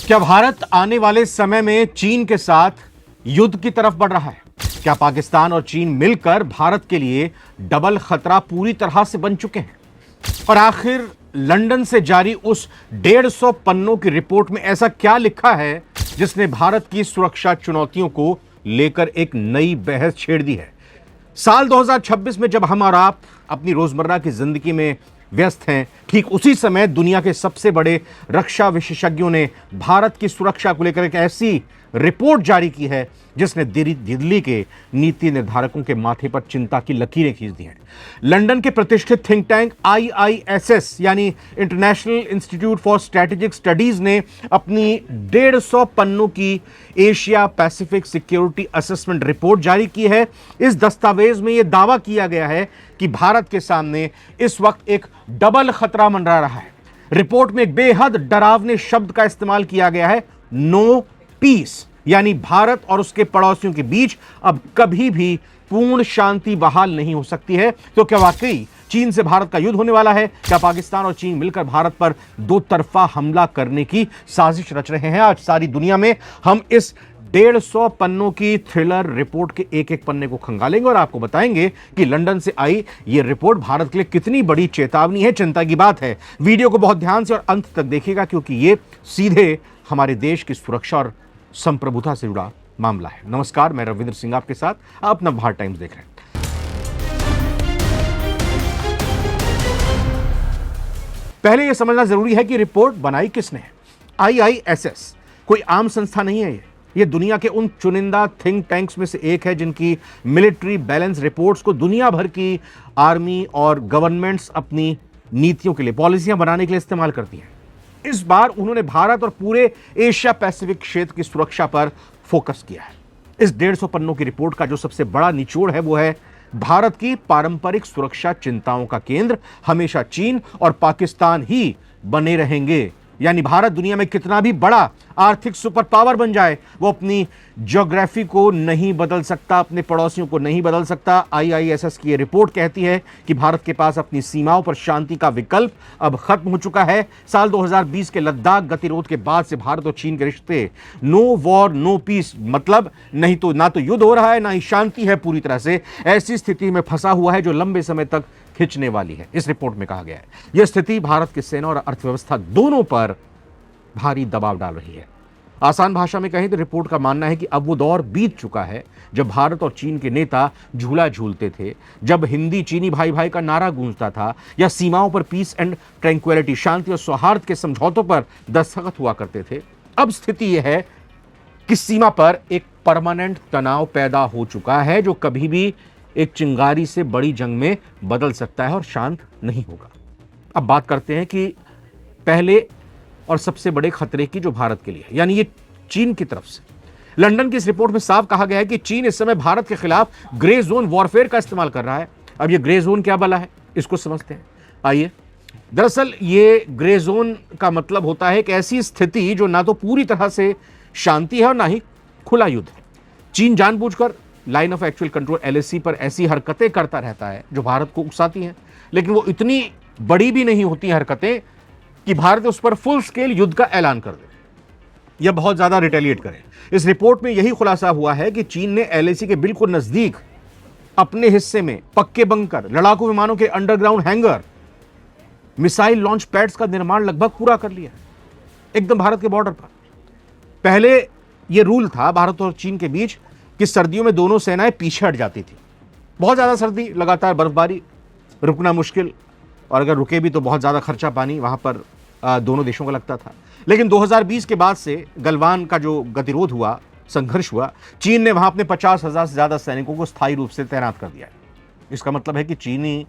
क्या भारत आने वाले समय में चीन के साथ युद्ध की तरफ बढ़ रहा है? क्या पाकिस्तान और चीन मिलकर भारत के लिए डबल खतरा पूरी तरह से बन चुके हैं? और आखिर लंदन से जारी उस 150 पन्नों की रिपोर्ट में ऐसा क्या लिखा है जिसने भारत की सुरक्षा चुनौतियों को लेकर एक नई बहस छेड़ दी है? साल 2026 में जब हम और आप अपनी रोजमर्रा की जिंदगी में व्यस्त हैं, ठीक उसी समय दुनिया के सबसे बड़े रक्षा विशेषज्ञों ने भारत की सुरक्षा को लेकर एक ऐसी रिपोर्ट जारी की है जिसने दिल्ली के नीति निर्धारकों के माथे पर चिंता की लकीरें खींच दी हैं। लंदन के प्रतिष्ठित थिंक टैंक IISS यानी international institute for strategic studies ने अपनी 150 पन्नों की Asia Pacific security assessment report जारी की है। इस दस्तावेज में यह दावा किया गया है कि भारत के सामने इस वक्त एक डबल खतरा मंडरा रहा है। रिपोर्ट में एक बेहद डरावने शब्द का इस्तेमाल किया गया है, नो पीस, यानी भारत और उसके पड़ोसियों के बीच अब कभी भी पूर्ण शांति बहाल नहीं हो सकती है। तो क्या वाकई चीन से भारत का युद्ध होने वाला है? क्या पाकिस्तान और चीन मिलकर भारत पर दो तरफा हमला करने की साजिश रच रहे हैं? आज सारी दुनिया में हम इस 150 पन्नों की थ्रिलर रिपोर्ट के एक एक पन्ने को खंगालेंगे और आपको बताएंगे कि लंदन से आई यह रिपोर्ट भारत के लिए कितनी बड़ी चेतावनी है, चिंता की बात है। वीडियो को बहुत ध्यान से और अंत तक देखिएगा क्योंकि यह सीधे हमारे देश की सुरक्षा और संप्रभुता से जुड़ा मामला है। नमस्कार, मैं रविंद्र सिंह आपके साथ, आप नवभारत टाइम्स देख रहे हैं। पहले यह समझना जरूरी है कि रिपोर्ट बनाई किसने है। IISS कोई आम संस्था नहीं है। यह दुनिया के उन चुनिंदा थिंक टैंक्स में से एक है जिनकी मिलिट्री बैलेंस रिपोर्ट्स को दुनिया भर की आर्मी और गवर्नमेंट्स अपनी नीतियों के लिए, पॉलिसियां बनाने के लिए इस्तेमाल करती हैं। इस बार उन्होंने भारत और पूरे एशिया पैसिफिक क्षेत्र की सुरक्षा पर फोकस किया है। इस 150 पन्नों की रिपोर्ट का जो सबसे बड़ा निचोड़ है वो है भारत की पारंपरिक सुरक्षा चिंताओं का केंद्र हमेशा चीन और पाकिस्तान ही बने रहेंगे। यानी भारत दुनिया में कितना भी बड़ा आर्थिक सुपर पावर बन जाए, वो अपनी ज्योग्राफी को नहीं बदल सकता, अपने पड़ोसियों को नहीं बदल सकता। IISS की यह रिपोर्ट कहती है कि भारत के पास अपनी सीमाओं पर शांति का विकल्प अब खत्म हो चुका है। साल 2020 के लद्दाख गतिरोध के बाद से भारत और चीन के रिश्ते नो वॉर नो पीस, मतलब नहीं तो ना तो युद्ध हो रहा है ना ही शांति है पूरी तरह से, ऐसी स्थिति में फंसा हुआ है जो लंबे समय तक खिंचने वाली है। इस रिपोर्ट में कहा गया है यह स्थिति भारत की सेना और अर्थव्यवस्था दोनों पर भारी दबाव डाल रही है। आसान भाषा में कहें तो रिपोर्ट का मानना है कि अब वो दौर बीत चुका है जब भारत और चीन के नेता झूला झूलते थे, जब हिंदी चीनी भाई भाई का नारा गूंजता था या सीमाओं पर पीस एंड ट्रैंक्विलिटी, शांति और सौहार्द के समझौतों पर दस्तखत हुआ करते थे। अब स्थिति यह है कि सीमा पर एक परमानेंट तनाव पैदा हो चुका है जो कभी भी एक चिंगारी से बड़ी जंग में बदल सकता है और शांत नहीं होगा। अब बात करते हैं कि पहले और सबसे बड़े खतरे की जो भारत के लिए है, यानी ये चीन की तरफ से। लंदन की इस रिपोर्ट में साफ कहा गया है कि चीन इस समय भारत के खिलाफ ग्रे जोन वॉरफेयर का इस्तेमाल कर रहा है। अब ये ग्रे जोन क्या भला है, इसको समझते हैं। आइए, दरअसल ये ग्रे जोन का मतलब होता है कि ऐसी स्थिति जो ना तो पूरी तरह से शांति है और ना ही खुला युद्ध है। चीन जानबूझकर line of actual control LAC पर ऐसी हरकतें करता रहता है जो भारत को उकसाती हैं, लेकिन वो इतनी बड़ी भी नहीं होती हरकतें कि भारत उस पर फुल स्केल युद्ध का ऐलान कर दे या बहुत ज्यादा रिटेलिएट करे। इस रिपोर्ट में यही खुलासा हुआ है कि चीन ने LAC के बिल्कुल नजदीक अपने हिस्से में पक्के बंकर, लड़ाकू विमानों के underground hanger, missile launch pads का निर्माण लगभग पूरा कर लिया एकदम भारत के बॉर्डर पर। पहले यह रूल था भारत और चीन के बीच कि सर्दियों में दोनों सेनाएं पीछे हट जाती थी। बहुत ज्यादा सर्दी, लगातार बर्फबारी, रुकना मुश्किल, और अगर रुके भी तो बहुत ज्यादा खर्चा पानी वहां पर दोनों देशों का लगता था। लेकिन 2020 के बाद से गलवान का जो गतिरोध हुआ, संघर्ष हुआ, चीन ने वहां अपने 50,000 से ज्यादा सैनिकों को स्थायी रूप से तैनात कर दिया है। इसका मतलब है कि चीनी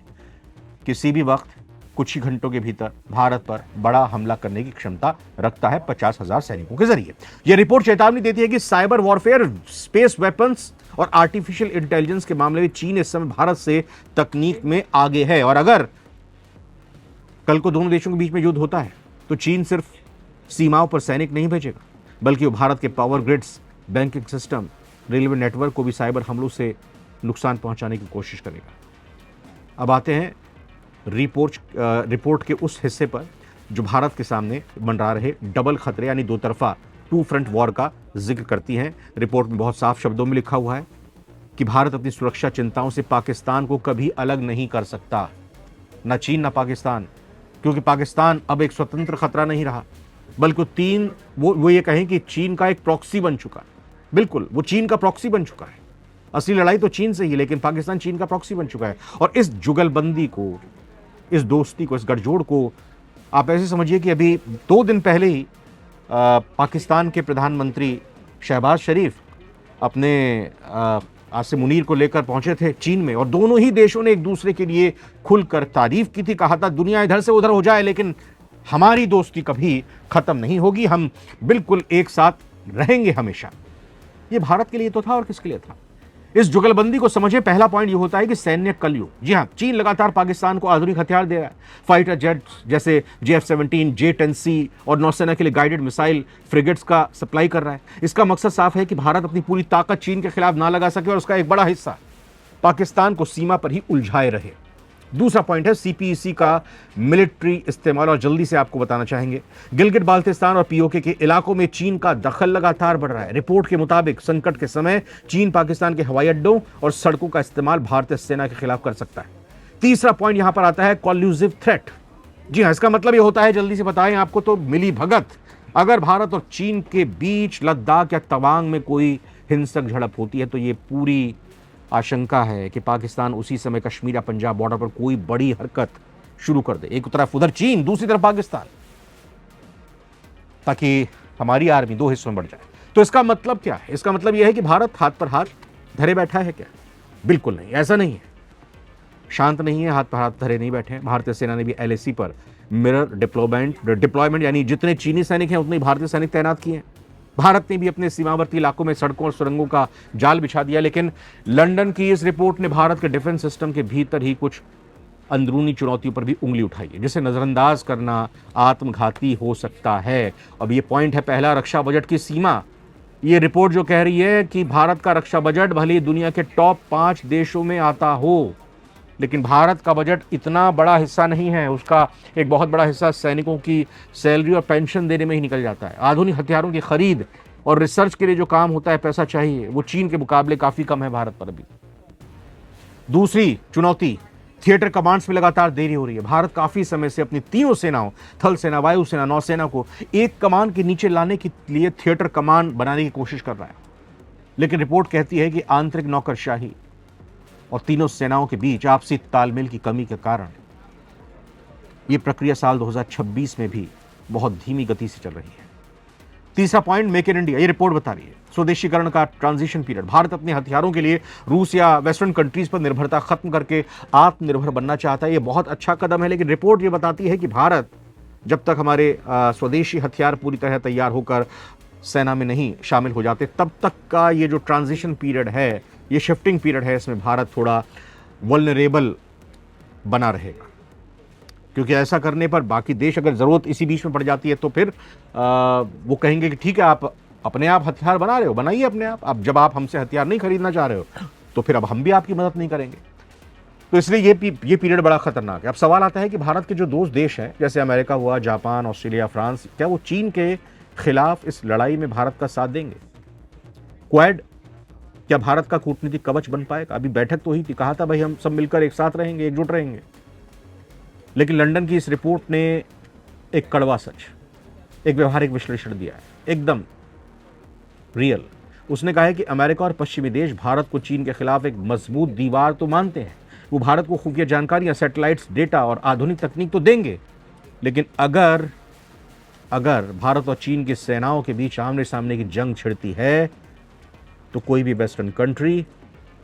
किसी भी वक्त कुछ ही घंटों के भीतर भारत पर बड़ा हमला करने की क्षमता रखता है 50,000 सैनिकों के जरिए। यह रिपोर्ट चेतावनी देती है कि साइबर वॉरफेयर, स्पेस वेपन्स और आर्टिफिशियल इंटेलिजेंस के मामले में चीन इस समय भारत से तकनीक में आगे है। और अगर कल को दोनों देशों के बीच में युद्ध होता है तो चीन सिर्फ सीमाओं पर सैनिक नहीं भेजेगा, बल्कि वो भारत के power grids, banking system, railway network को भी साइबर हमलों से नुकसान पहुंचाने की कोशिश करेगा। अब आते हैं रिपोर्ट के उस हिस्से पर जो भारत के सामने मंडरा रहे डबल खतरे यानी दो तरफा टू फ्रंट वॉर का जिक्र करती हैं। रिपोर्ट में बहुत साफ शब्दों में लिखा हुआ है कि भारत अपनी सुरक्षा चिंताओं से पाकिस्तान को कभी अलग नहीं कर सकता, न चीन न पाकिस्तान, क्योंकि पाकिस्तान अब एक स्वतंत्र खतरा नहीं रहा, बल्कि वो ये कहें कि चीन का एक प्रॉक्सी बन चुका है। बिल्कुल, वो चीन का प्रॉक्सी बन चुका है। असली लड़ाई तो चीन से ही, लेकिन पाकिस्तान चीन का प्रॉक्सी बन चुका है। और इस जुगलबंदी को, इस दोस्ती को, इस गठजोड़ को आप ऐसे समझिए कि अभी 2 दिन पहले ही पाकिस्तान के प्रधानमंत्री शहबाज शरीफ अपने आसिम मुनीर को लेकर पहुंचे थे चीन में, और दोनों ही देशों ने एक दूसरे के लिए खुलकर तारीफ की थी। कहा था दुनिया इधर से उधर हो जाए लेकिन हमारी दोस्ती कभी खत्म नहीं होगी, हम बिल्कुल एक साथ रहेंगे हमेशा। ये भारत के लिए तो था, और किसके लिए था? इस जुगलबंदी को समझे। पहला पॉइंट ये होता है कि सैन्य कलयुग। जी हां, चीन लगातार पाकिस्तान को आधुनिक हथियार दे रहा है। फाइटर जेट जैसे JF-17, J-10C और नौसेना के लिए गाइडेड मिसाइल फ्रिगेट्स का सप्लाई कर रहा है। इसका मकसद साफ है कि भारत अपनी पूरी ताकत चीन के खिलाफ ना लगा सके और उसका एक बड़ा हिस्सा पाकिस्तान को सीमा पर ही उलझाए रहे। दूसरा पॉइंट है CPEC का मिलिट्री इस्तेमाल, और जल्दी से आपको बताना चाहेंगे गिलगिट बाल्टिस्तान और POK के इलाकों में चीन का दखल लगातार बढ़ रहा है। रिपोर्ट के मुताबिक संकट के समय चीन पाकिस्तान के हवाई अड्डों और सड़कों का इस्तेमाल भारतीय सेना के खिलाफ कर सकता है। तीसरा पॉइंट यहां पर आता है कॉल्यूसिव थ्रेट। जी हां, इसका मतलब यह होता है, जल्दी से बताएं आपको तो, मिली भगत। अगर भारत और चीन के बीच लद्दाख या तवांग में कोई हिंसक झड़प होती है तो यह पूरी आशंका है कि पाकिस्तान उसी समय कश्मीर या पंजाब बॉर्डर पर कोई बड़ी हरकत शुरू कर दे। एक तरफ उधर चीन, दूसरी तरफ पाकिस्तान, ताकि हमारी आर्मी 2 हिस्सों में बढ़ जाए। तो इसका मतलब क्या है? इसका मतलब यह है कि भारत हाथ पर हाथ धरे बैठा है क्या? बिल्कुल नहीं, ऐसा नहीं है। शांत नहीं है, हाथ पर हाथ धरे नहीं बैठे हैं। भारतीय सेना ने भी LAC पर मिरर डिप्लॉयमेंट यानी जितने चीनी सैनिक हैं उतने ही भारतीय सैनिक तैनात किए हैं। भारत ने भी अपने सीमावर्ती इलाकों में सड़कों और सुरंगों का जाल बिछा दिया। लेकिन लंदन की इस रिपोर्ट ने भारत के डिफेंस सिस्टम के भीतर ही कुछ अंदरूनी चुनौतियों पर भी उंगली उठाई है, जिसे नजरअंदाज करना आत्मघाती हो सकता है। अब ये पॉइंट है पहला, रक्षा बजट की सीमा। ये रिपोर्ट जो कह रही है कि भारत का रक्षा बजट भले ही दुनिया के टॉप 5 देशों में आता हो, लेकिन भारत का बजट इतना बड़ा हिस्सा नहीं है। उसका एक बहुत बड़ा हिस्सा सैनिकों की सैलरी और पेंशन देने में ही निकल जाता है। आधुनिक हथियारों की खरीद और रिसर्च के लिए जो काम होता है, पैसा चाहिए, वो चीन के मुकाबले काफी कम है भारत पर अभी। दूसरी चुनौती, थिएटर कमांड्स में लगातार देरी हो रही है। भारत काफी समय से अपनी तीनों सेनाओं, थल सेना, वायुसेना, नौसेना को एक कमान के नीचे लाने के लिए थिएटर कमांड बनाने की कोशिश कर रहा है, लेकिन रिपोर्ट कहती है कि आंतरिक नौकरशाही और तीनों सेनाओं के बीच आपसी तालमेल की कमी के कारण यह प्रक्रिया साल 2026 में भी बहुत धीमी गति से चल रही है। तीसरा पॉइंट, मेक इन इंडिया। ये रिपोर्ट बता रही है स्वदेशीकरण का ट्रांजिशन पीरियड। भारत अपने हथियारों के लिए रूस या वेस्टर्न कंट्रीज पर निर्भरता खत्म करके आत्मनिर्भर बनना चाहता है। यह बहुत अच्छा कदम है, लेकिन रिपोर्ट ये बताती है कि भारत जब तक हमारे स्वदेशी हथियार पूरी तरह तैयार होकर सेना में नहीं शामिल हो जाते, तब तक का ये जो ट्रांजिशन पीरियड है, ये शिफ्टिंग पीरियड है, इसमें भारत थोड़ा वल्नरेबल बना रहेगा। क्योंकि ऐसा करने पर बाकी देश, अगर जरूरत इसी बीच में पड़ जाती है, तो फिर वो कहेंगे कि ठीक है, आप अपने आप हथियार बना रहे हो, बनाइए अपने आप। अब जब आप हमसे हथियार नहीं खरीदना चाह रहे हो, तो फिर अब हम भी आपकी मदद नहीं करेंगे। तो इसलिए ये पीरियड बड़ा खतरनाक है। अब सवाल आता है कि भारत के जो दोस्त देश हैं, जैसे अमेरिका हुआ, जापान, ऑस्ट्रेलिया, फ्रांस, क्या वो चीन के खिलाफ इस लड़ाई में भारत का साथ देंगे? क्वाड क्या भारत का कूटनीतिक कवच बन पाएगा? अभी बैठक तो ही थी, कहा था भाई हम सब मिलकर एक साथ रहेंगे, एकजुट रहेंगे। लेकिन लंदन की इस रिपोर्ट ने एक कड़वा सच, एक व्यवहारिक विश्लेषण दिया है, एकदम रियल। उसने कहा है कि अमेरिका और पश्चिमी देश भारत को चीन के खिलाफ एक मजबूत दीवार तो मानते हैं, वो भारत को खुफिया जानकारियां, सैटेलाइट्स, डेटा और आधुनिक तकनीक तो देंगे, लेकिन अगर भारत और चीन की सेनाओं के बीच आमने सामने की जंग छिड़ती है, तो कोई भी वेस्टर्न कंट्री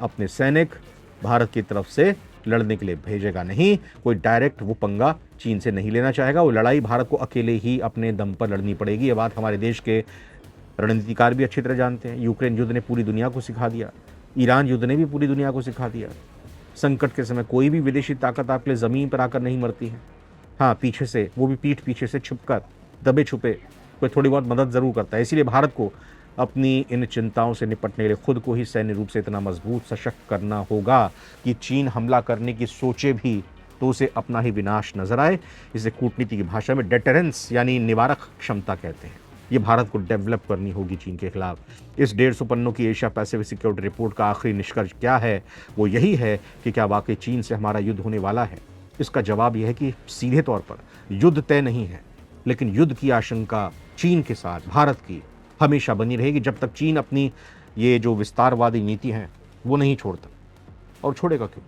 अपने सैनिक भारत की तरफ से लड़ने के लिए भेजेगा नहीं। कोई डायरेक्ट वो पंगा चीन से नहीं लेना चाहेगा। वो लड़ाई भारत को अकेले ही अपने दम पर लड़नी पड़ेगी। ये बात हमारे देश के रणनीतिकार भी अच्छी तरह जानते हैं। यूक्रेन युद्ध ने पूरी दुनिया को सिखा दिया, ईरान युद्ध ने भी पूरी दुनिया को सिखा दिया। संकट के समय कोई भी विदेशी ताकत आपके लिए ज़मीन पर आकर नहीं मरती है। हाँ, पीछे से, वो भी पीठ पीछे से छुपकर, दबे छुपे कोई थोड़ी बहुत मदद ज़रूर करता है। इसीलिए भारत को अपनी इन चिंताओं से निपटने के लिए खुद को ही सैन्य रूप से इतना मजबूत, सशक्त करना होगा कि चीन हमला करने की सोचे भी तो उसे अपना ही विनाश नजर आए। इसे कूटनीति की भाषा में डेटरेंस यानी निवारक क्षमता कहते हैं। ये भारत को डेवलप करनी होगी चीन के खिलाफ। इस 150 पन्नों की एशिया पैसिफिक सिक्योरिटी रिपोर्ट का आखिरी निष्कर्ष क्या है? वो यही है कि क्या वाकई चीन से हमारा युद्ध होने वाला है। इसका जवाब यह है कि सीधे तौर पर युद्ध तय नहीं है, लेकिन युद्ध की आशंका चीन के साथ भारत की हमेशा बनी रहेगी जब तक चीन अपनी ये जो विस्तारवादी नीति है वो नहीं छोड़ता। और छोड़ेगा क्यों?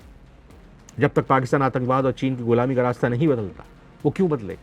जब तक पाकिस्तान आतंकवाद और चीन की गुलामी का रास्ता नहीं बदलता, वो क्यों बदलेगा?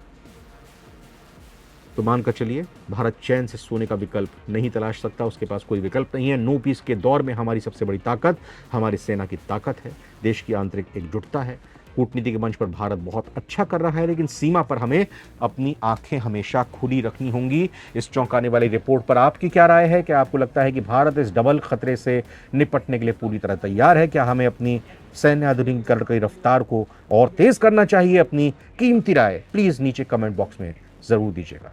तो मानकर चलिए, भारत चैन से सोने का विकल्प नहीं तलाश सकता, उसके पास कोई विकल्प नहीं है। नो पीस के दौर में हमारी सबसे बड़ी ताकत हमारी सेना की ताकत है, देश की आंतरिक एकजुटता है। कूटनीति के मंच पर भारत बहुत अच्छा कर रहा है, लेकिन सीमा पर हमें अपनी आंखें हमेशा खुली रखनी होंगी। इस चौंकाने वाली रिपोर्ट पर आपकी क्या राय है? क्या आपको लगता है कि भारत इस डबल खतरे से निपटने के लिए पूरी तरह तैयार है? क्या हमें अपनी सैन्य आधुनिकीकरण की रफ्तार को और तेज करना चाहिए? अपनी कीमती राय प्लीज नीचे कमेंट बॉक्स में जरूर दीजिएगा।